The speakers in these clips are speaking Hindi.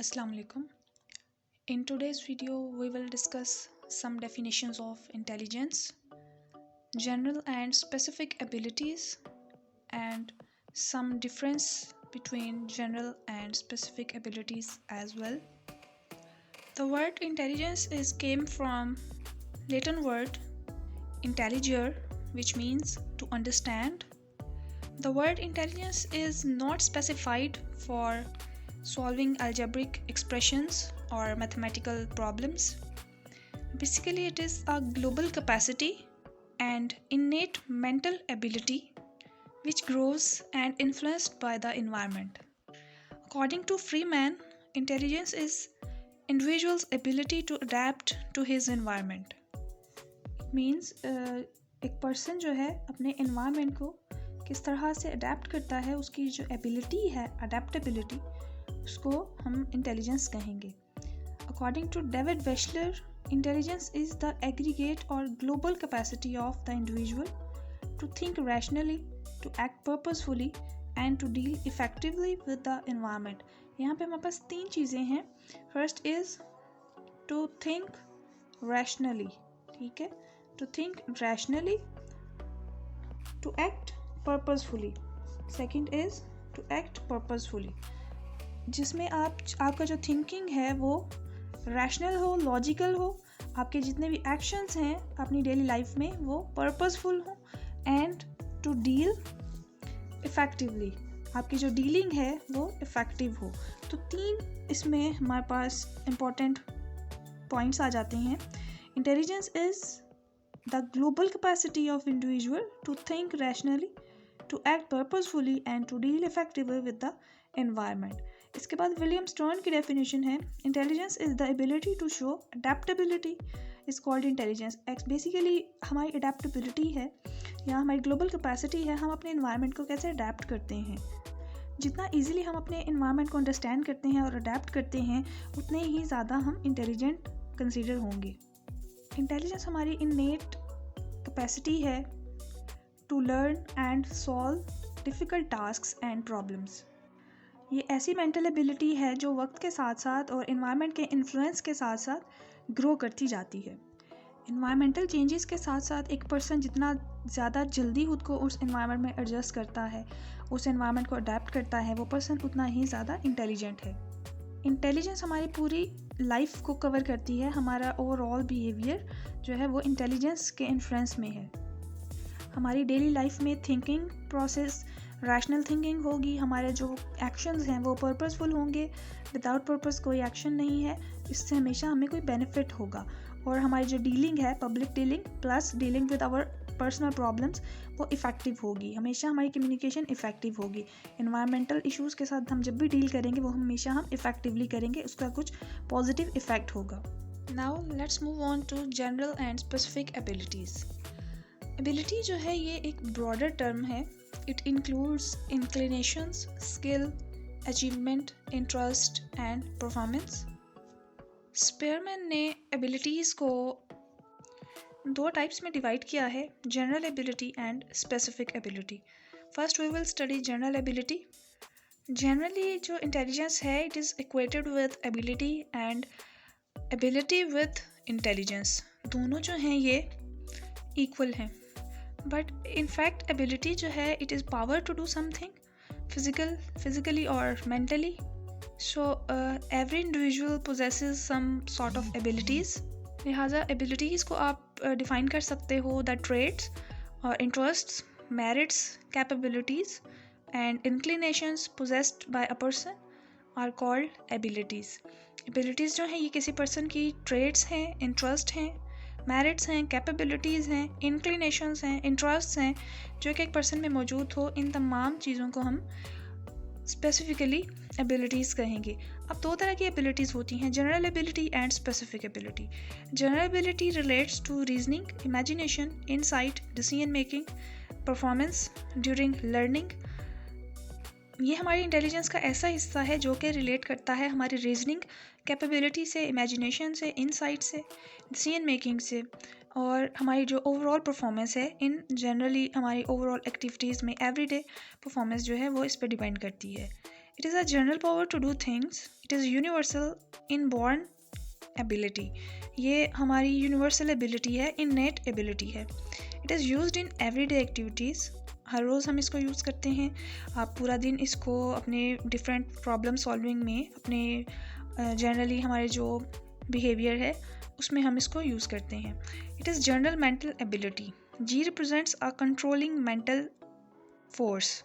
Assalamu alaikum. In today's video, we will discuss some definitions of intelligence, general and specific abilities, and some difference between general and specific abilities as well. The word intelligence came from Latin word intelligere, which means to understand. The word intelligence is not specified for solving algebraic expressions or mathematical problems. Basically, it is a global capacity and innate mental ability which grows and influenced by the environment. According to Freeman, intelligence is individual's ability to adapt to his environment. It means एक पर्सन जो है अपने environment को किस तरह से अडेप्ट करता है, उसकी जो एबिलिटी है अडेप्टेबिलिटी, उसको हम इंटेलिजेंस कहेंगे. According to David Wechsler, intelligence is the aggregate और global capacity of the individual to think rationally, to act purposefully and to deal effectively with the environment. यहाँ पे हमारे पास 3 चीज़ें हैं. First is to think rationally, ठीक है, to think rationally, to act purposefully. Second is to act purposefully, जिसमें आपका जो थिंकिंग है वो रैशनल हो, लॉजिकल हो, आपके जितने भी एक्शंस हैं अपनी डेली लाइफ में वो पर्पसफुल हो, एंड टू डील इफ़ेक्टिवली, आपकी जो डीलिंग है वो इफ़ेक्टिव हो. तो 3 इसमें हमारे पास इम्पॉर्टेंट पॉइंट्स आ जाते हैं. Intelligence is the global capacity of individual to think rationally, to act purposefully and to deal effectively with the environment. इसके बाद विलियम स्टर्न की डेफिनेशन है, intelligence is the ability to show adaptability is called intelligence. Basically हमारी अडेप्टेबिलिटी है या हमारी ग्लोबल कैपेसिटी है, हम अपने एनवायरनमेंट को कैसे अडेप्ट करते हैं. जितना ईजिली हम अपने एनवायरनमेंट को अंडरस्टैंड करते हैं और अडेप्ट करते हैं, उतने ही ज़्यादा हम इंटेलिजेंट कंसीडर होंगे. इंटेलिजेंस हमारी इननेट कैपेसिटी है to learn and solve difficult tasks and problems. ये ऐसी मेंटल एबिलिटी है जो वक्त के साथ साथ और इन्वायरमेंट के इन्फ्लुएंस के साथ साथ ग्रो करती जाती है. इन्वायरमेंटल चेंजेस के साथ साथ एक पर्सन जितना ज़्यादा जल्दी खुद को उस इन्वायरमेंट में एडजस्ट करता है, उस इन्वायरमेंट को अडेप्ट करता है, वो पर्सन उतना ही ज़्यादा इंटेलिजेंट है. इंटेलिजेंस हमारी पूरी लाइफ को कवर करती है. हमारा ओवरऑल बिहेवियर जो है वो इंटेलिजेंस के इन्फ्लुएंस में है. हमारी डेली लाइफ में थिंकिंग प्रोसेस रैशनल थिंकिंग होगी, हमारे जो एक्शंस हैं वो पर्पसफुल होंगे. विदाउट पर्पस कोई एक्शन नहीं है, इससे हमेशा हमें कोई बेनिफिट होगा. और हमारी जो डीलिंग है, public dealing plus dealing with our personal problems, वो इफ़ेक्टिव होगी. हमेशा हमारी कम्युनिकेशन इफ़ेक्टिव होगी. एनवायरमेंटल इश्यूज़ के साथ हम जब भी डील करेंगे वो हमेशा हम इफ़ेक्टिवली करेंगे, उसका कुछ पॉजिटिव इफ़ेक्ट होगा. Now let's move on to general and specific abilities. Ability जो है ये एक ब्रॉडर टर्म है. It includes inclinations, skill, achievement, interest and performance. Spearman ने एबिलिटीज़ को 2 टाइप्स में डिवाइड किया है, general ability and specific ability. First we will study general ability. Generally जो इंटेलिजेंस है it is equated with ability and ability with intelligence. दोनों जो हैं ये इक्वल हैं. बट इन फैक्ट एबिलिटी जो है it is power to do something physically और mentally. So every individual possesses some sort of abilities. लिहाजा एबिलिटीज़ को आप डिफ़ाइन कर सकते हो द ट्रेड्स और interests, merits, capabilities and inclinations possessed by a person are called abilities. Abilities जो हैं ये किसी पर्सन की ट्रेड्स हैं, इंटरेस्ट हैं, मेरिट्स हैं, कैपेबिलिटीज़ हैं, इंक्लिनेशंस हैं, इंटरेस्ट्स हैं, जो कि एक पर्सन में मौजूद हो. इन तमाम चीज़ों को हम स्पेसिफिकली एबिलिटीज़ कहेंगे. अब 2 तरह की एबिलिटीज़ होती हैं, general ability and specific ability. General ability relates to reasoning, imagination, insight, decision making, performance during learning. ये हमारी इंटेलिजेंस का ऐसा हिस्सा है जो कि रिलेट करता है हमारी रीजनिंग कैपेबिलिटी से, इमेजिनेशन से, इनसाइट से, डिसीजन मेकिंग से, और हमारी जो ओवरऑल परफॉर्मेंस है इन जनरली हमारी ओवरऑल एक्टिविटीज़ में एवरीडे परफॉर्मेंस जो है वो इस पर डिपेंड करती है. It is a general power to do things. It is universal inborn ability. ये हमारी यूनिवर्सल एबिलिटी है, innate एबिलिटी है. It is used in everyday activities. हर रोज़ हम इसको यूज़ करते हैं. आप पूरा दिन इसको अपने डिफरेंट प्रॉब्लम सॉल्विंग में, अपने जनरली हमारे जो बिहेवियर है उसमें हम इसको यूज़ करते हैं. It is general mental ability. G represents a controlling mental force.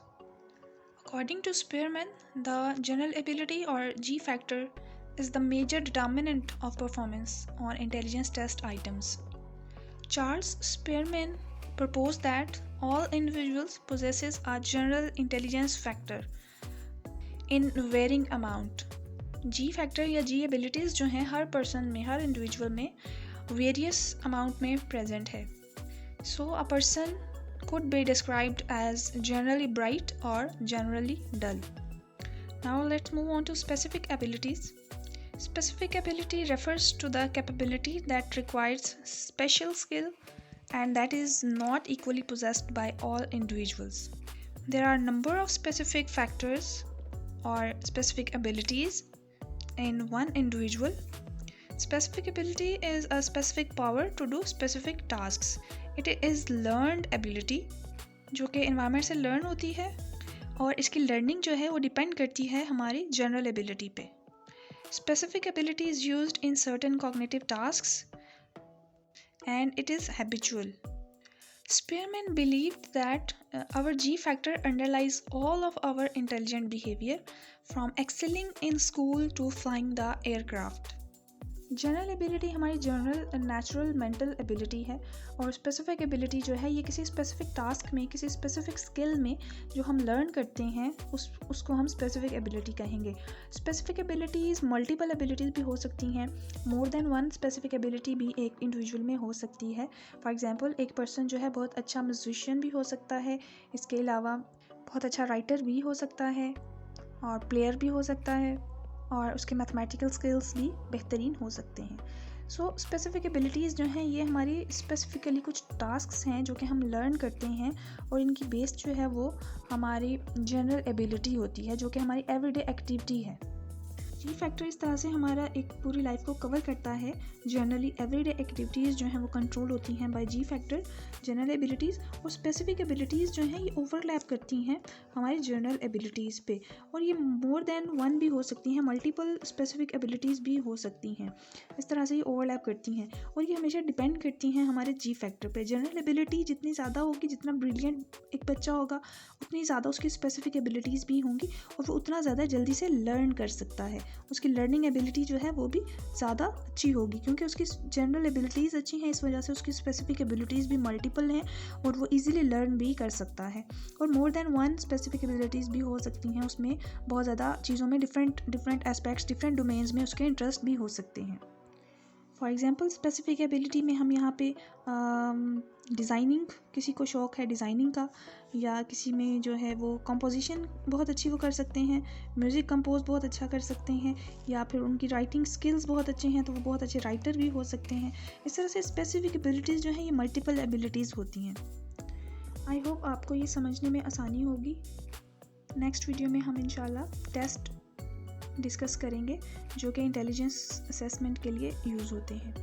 According to Spearman, the general ability or G factor is the major determinant of performance on intelligence test items. Charles Spearman proposed that all individuals possesses a general intelligence factor in varying amount. G factor या G abilities जो हैं हर person में, हर individual में various amount में present है. So a person could be described as generally bright or generally dull. Now let's move on to specific abilities. Specific ability refers to the capability that requires special skill and that is not equally possessed by all individuals. There are a number of specific factors or specific abilities in one individual. Specific ability is a specific power to do specific tasks. It is learned ability जो कि environment से learn होती है और इसकी learning जो है वो depend करती है हमारी general ability पे. Specific ability is used in certain cognitive tasks and it is habitual. Spearman believed that our G factor underlies all of our intelligent behavior from excelling in school to flying the aircraft. General ability हमारी जनरल नेचुरल मेंटल एबिलिटी है और स्पेसिफिक एबिलिटी जो है ये किसी स्पेसिफिक टास्क में, किसी स्पेसिफिक स्किल में जो हम लर्न करते हैं उसको हम स्पेसिफिक एबिलिटी कहेंगे. स्पेसिफिक एबिलिटीज़ मल्टीपल एबिलिटीज़ भी हो सकती हैं. More than one specific ability भी एक इंडिविजुअल में हो सकती है. फॉर एग्जांपल एक पर्सन जो है बहुत अच्छा म्यूजिशियन भी हो सकता है, इसके अलावा बहुत अच्छा राइटर भी हो सकता है और प्लेयर भी हो सकता है और उसके मैथमेटिकल स्किल्स भी बेहतरीन हो सकते हैं. सो स्पेसिफिक एबिलिटीज़ जो हैं ये हमारी स्पेसिफिकली कुछ टास्क्स हैं जो कि हम लर्न करते हैं और इनकी बेस जो है वो हमारी जनरल एबिलिटी होती है जो कि हमारी एवरीडे एक्टिविटी है. जी फैक्टर इस तरह से हमारा एक पूरी लाइफ को कवर करता है. जनरली एवरीडे एक्टिविटीज़ जो हैं वो कंट्रोल होती हैं by G factor, general abilities, और स्पेसिफिक एबिलिटीज़ जो हैं ये ओवरलैप करती हैं हमारी जनरल एबिलिटीज़ पे और ये मोर देन वन भी हो सकती हैं, मल्टीपल स्पेसिफिक एबिलिटीज़ भी हो सकती हैं. इस तरह से ये ओवरलैप करती हैं और ये हमेशा डिपेंड करती हैं हमारे जी फैक्टर पे. जनरल एबिलिटी जितनी ज़्यादा होगी, जितना ब्रिलियंट एक बच्चा होगा उतनी ज़्यादा उसकी स्पेसिफिक एबिलिटीज़ भी होंगी और वो उतना ज़्यादा जल्दी से लर्न कर सकता है. उसकी लर्निंग एबिलिटी जो है वो भी ज़्यादा अच्छी होगी क्योंकि उसकी जनरल एबिलिटीज़ अच्छी हैं. इस वजह से उसकी स्पेसिफिक एबिलिटीज़ भी मल्टीपल हैं और वो इजीली लर्न भी कर सकता है. और more than one specific abilities भी हो सकती हैं. उसमें बहुत ज़्यादा चीज़ों में डिफरेंट एस्पेक्ट्स, डिफरेंट डोमेन्स में उसके इंटरेस्ट भी हो सकते हैं. फॉर एग्जांपल स्पेसिफिक एबिलिटी में हम यहाँ पे डिज़ाइनिंग, किसी को शौक़ है डिज़ाइनिंग का, या किसी में जो है वो कंपोजिशन बहुत अच्छी वो कर सकते हैं, म्यूज़िक कंपोज बहुत अच्छा कर सकते हैं, या फिर उनकी राइटिंग स्किल्स बहुत अच्छे हैं तो वो बहुत अच्छे राइटर भी हो सकते हैं. इस तरह से स्पेसिफिक एबिलिटीज़ जो हैं ये मल्टीपल एबिलिटीज़ होती हैं. आई होप आपको ये समझने में आसानी होगी. नेक्स्ट वीडियो में हम इंशाल्लाह टेस्ट डिस्कस करेंगे जो कि इंटेलिजेंस असेसमेंट के लिए यूज़ होते हैं.